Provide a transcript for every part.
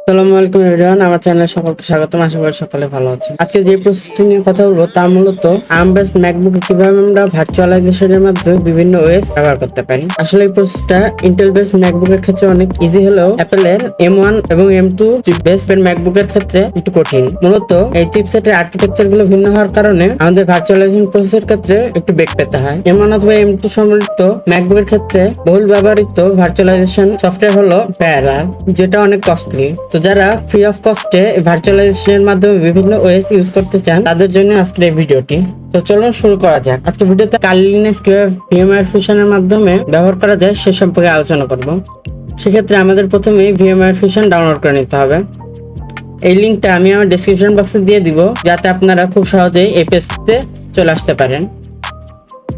আসসালামু আলাইকুম এভরিওয়ান, আমার চ্যানেলে সকলকে স্বাগতম। আশা করি সকলে ভালো আছেন। আজকে যে প্রসেসটি নিয়ে কথা বলবো তা মূলত আর্ম বেসড ম্যাকবুকে কিভাবে আমরা ভার্চুয়ালাইজেশনের মাধ্যমে বিভিন্ন ওএস ব্যবহার করতে পারি। আসলে এই প্রসেসটা ইন্টেল বেসড ম্যাকবুকের ক্ষেত্রে অনেক ইজি হলেও অ্যাপেলের M1 এবং M2 চিপ বেসড ম্যাকবুকের ক্ষেত্রে একটু কঠিন। মূলত এই চিপসেটের আর্কিটেকচার গুলো ভিন্ন হওয়ার কারণে আমাদের ভার্চুয়ালাইজেশন প্রসেসের ক্ষেত্রে একটু বেগ পেতে হয়। M1 অথবা M2 সম্বলিত ম্যাকবুকের ক্ষেত্রে বহুল ব্যবহৃত ভার্চুয়ালাইজেশন সফটওয়্যার হলো প্যারা, যেটা অনেক কস্টলি। তো যারা ফ্রি অফ কস্টে ভার্চুয়ালাইজেশনের মাধ্যমে বিভিন্ন ওএস ইউজ করতে চান তাদের জন্য আজকের এই ভিডিওটি। তো চলুন শুরু করা যাক। আজকে ভিডিওতে কালি লিনাক্স কিভাবে VMware Fusion এর মাধ্যমে ব্যবহার করা যায় সে সম্পর্কে আলোচনা করব। সেক্ষেত্রে আমাদের প্রথমে VMware Fusion ডাউনলোড করে নিতে হবে। এই লিঙ্কটা আমি আমার ডেসক্রিপশন বক্সে দিয়ে দিব, যাতে আপনারা খুব সহজেই এই পেজটিতে চলে আসতে পারেন।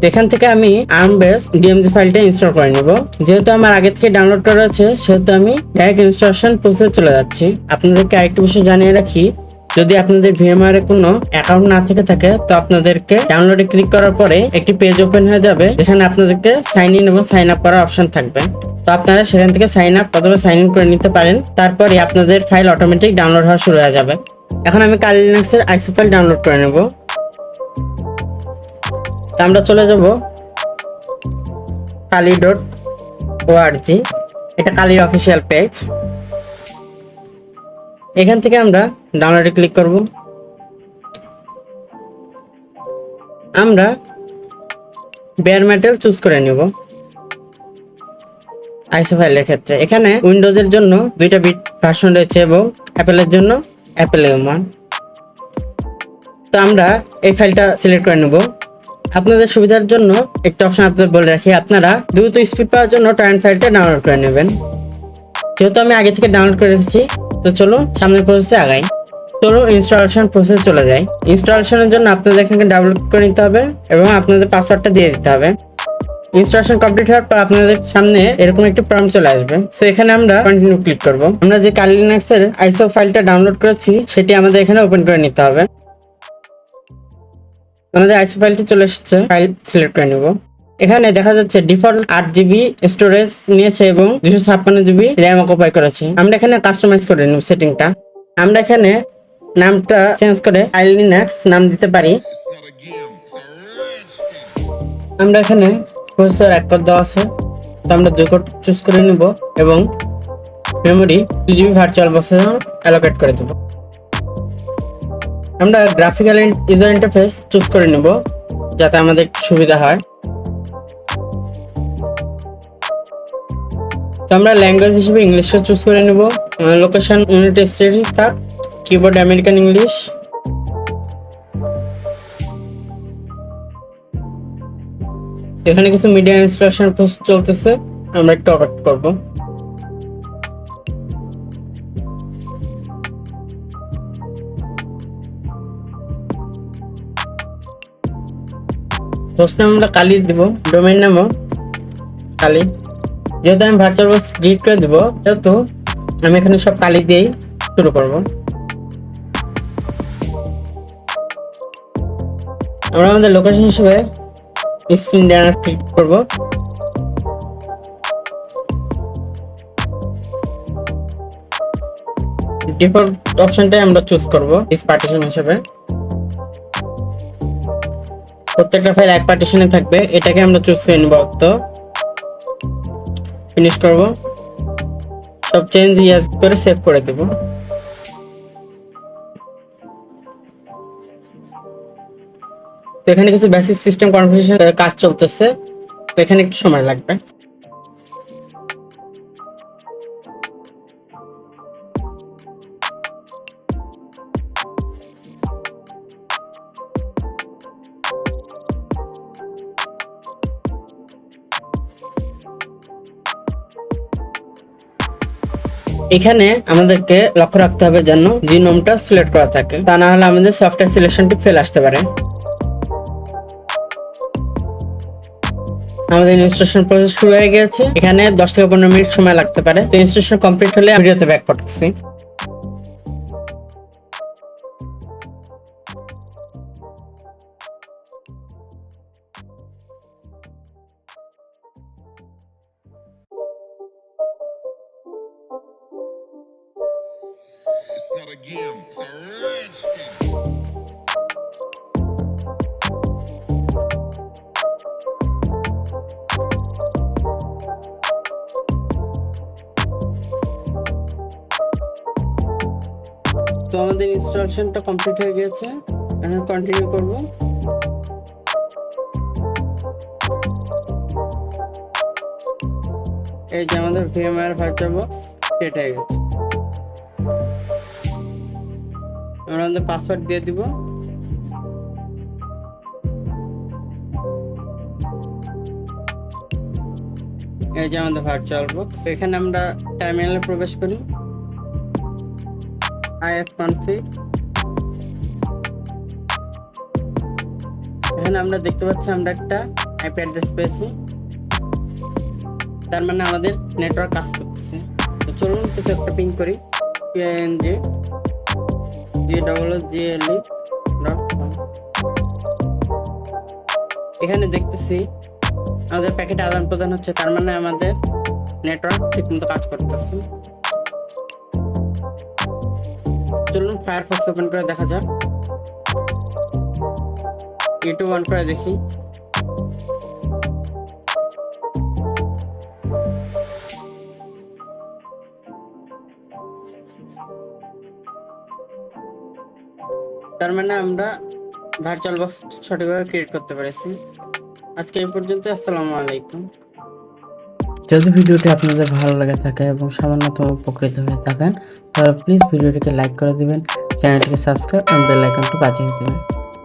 এখান থেকে আমি আর্ম বেস DMG ফাইলটা ইনস্টল করে নেব। যেহেতু আমার আগে থেকে ডাউনলোড করা আছে সেহেতু আমি ডাইরেক্ট ইনস্টলেশন প্রসেসে চলে যাচ্ছি। আপনাদেরকে আরেকটা বিষয় জানিয়ে রাখি, যদি আপনাদের VMware এ কোনো অ্যাকাউন্ট না থেকে থাকে তো আপনাদেরকে ডাউনলোডে ক্লিক করার পরে একটি পেজ ওপেন হয়ে যাবে, যেখানে আপনাদেরকে সাইন ইন এবং সাইন আপ করার অপশন থাকবে। তো আপনারা সেখান থেকে সাইন আপ অথবা সাইন ইন করে নিতে পারেন। তারপরে আপনাদের ফাইল অটোমেটিক ডাউনলোড হওয়া শুরু হয়ে যাবে। এখন আমি কালি লিনাক্সের আইসো ফাইল ডাউনলোড করে নেব। আমরা চলে যাব kali.org, এটা কালির অফিসিয়াল পেজ। এখান থেকে আমরা ডাউনলোডে ক্লিক করব। আমরা বেয়ার মেটাল চুজ করে নেব আইসো ফাইলের ক্ষেত্রে। এখানে উইন্ডোজের জন্য 2টা বিট ভার্সন রয়েছে এবং অ্যাপেলের জন্য অ্যাপেল M1। তো আমরা এই ফাইলটা সিলেক্ট করে নেব। আপনাদের সুবিধার জন্য একটা অপশন আপনাদের বলে রাখি, আপনারা দ্রুত স্পিড পাওয়ার জন্য টরেন্ট ফাইলটা ডাউনলোড করে নেবেন। যেহেতু আমি আগে থেকে ডাউনলোড করে রেখেছি, তো চলুন সামনের প্রসেসে আগাই। চলুন ইনস্টলেশন প্রসেস চলে যাই। ইনস্টলেশনের জন্য আপনাদের এখানে ডাউনলোড করে নিতে হবে এবং আপনাদের পাসওয়ার্ডটা দিয়ে দিতে হবে। ইনস্টলেশন কমপ্লিট হওয়ার পর আপনাদের সামনে এরকম একটি প্রম্পট চলে আসবে। সো এখানে আমরা কন্টিনিউ ক্লিক করব। আমরা যে কালি লিনাক্সের আইসো ফাইলটা ডাউনলোড করেছি সেটি আমাদের এখানে ওপেন করে নিতে হবে। আমাদের আইসো ফাইলটি চলে এসেছে, ফাইল সিলেক্ট করে নেব। এখানে দেখা যাচ্ছে ডিফল্ট 8GB স্টোরেজ নিয়েছে এবং 256GB র্যাম অকুপাই করেছে। আমরা এখানে কাস্টমাইজ করে নেব সেটিংটা। আমরা এখানে নামটা চেঞ্জ করে কালি লিনাক্স নাম দিতে পারি। আমরা এখানে প্রসেসর 1 কোর দেওয়া আছে, তো আমরা 2 কোর চুজ করে নেব এবং মেমোরি 2GB ভার্চুয়াল বক্সে অ্যালোকেট করে দেব। আমরা গ্রাফিক্যাল ইউজার ইন্টারফেস চুজ করে নেব যাতে আমাদের সুবিধা হয়। তো আমরা ল্যাঙ্গুয়েজ হিসেবে ইংলিশকে চুজ করে নেব। লোকেশন ইউনাইটেড স্টেটস থাক, কিবোর্ড আমেরিকান ইংলিশ। এখানে কিছু মিডিয়া ইনস্টলেশন প্রসেস চলতেছে, আমরা একটু অপেক্ষা করব। হোস্ট নেম আমরা কালি দিব, ডোমেইন নামও কালি। যেহেতু আমি ভার্চুয়াল বক্স ক্রিয়েট করে দিব সেহেতু আমি এখানে সব কালি দিয়েই শুরু করব। আমরা আমাদের লোকেশন হিসেবে স্ক্রিন ডায়াগ্রাম ক্লিক করব। ডিফল্ট অপশনটাই আমরা চুজ করব দিস পার্টিশন হিসেবে। প্রত্যেকটা ফাইল এক পার্টিশনে থাকবে, এটাকে আমরা চুজ করে নেব। তো ফিনিশ করব, সব চেঞ্জ ইয়েস করে সেভ করে দেব। তো এখানে কিছু বেসিক সিস্টেম কনফিগারেশন কাজ চলতেছে, তো এখানে একটু সময় লাগবে। এখানে আমাদেরকে লক্ষ্য রাখতে হবে যেন জিনোমটা সিলেক্ট করা থাকে, তা না হলে আমাদের সফটওয়্যার সিলেকশনটি ফেল আসতে পারে। আমাদের ইনস্টলেশন প্রসেস শুরু হয়ে গেছে। এখানে 10 থেকে 15 মিনিট সময় লাগতে পারে। তো ইনস্টলেশন কমপ্লিট হলে ভিডিওতে ব্যাক করতেছি। again. It's a rich thing. তো আমাদের ইনস্টলেশনটা কমপ্লিট হয়ে গেছে, এখন কন্টিনিউ করব। এই যে আমাদের VMware ভার্চুয়াল বক্স সেট হয়ে গেছে। আমরা আমাদের পাসওয়ার্ড দিয়ে দিব। এই যে আমাদের ভার্চুয়াল বক্স, এখানে আমরা টার্মিনালে প্রবেশ করি। ifconfig, এখানে আমরা দেখতে পাচ্ছি আমরা একটা আইপি অ্যাড্রেস পেয়েছি, তার মানে আমাদের নেটওয়ার্ক কাজ করতেছে। তো চলুন কিছু একটা পিং করি, ping.gle.com। এখানে দেখতেছি আমাদের প্যাকেটে আদান প্রদান হচ্ছে, তার মানে আমাদের নেটওয়ার্ক ঠিকমতো কাজ করতেছে। চলুন ফায়ারফক্স ওপেন করে দেখা যাক, ইউটিউব অন করে দেখি। তার মানে আমরা ভার্চুয়াল বক্স সঠিকভাবে ক্রিয়েট করতে পেরেছি। আজকে এই পর্যন্ত, আসসালামু আলাইকুম। যদি ভিডিওটি আপনাদের ভালো লাগে থাকে এবং সামান্যতম উপকৃত হয়ে থাকেন, তাহলে প্লিজ ভিডিওটিকে লাইক করে দিবেন, চ্যানেলটিকে সাবস্ক্রাইব এবং বেল আইকনটি বাজিয়ে দিবেন।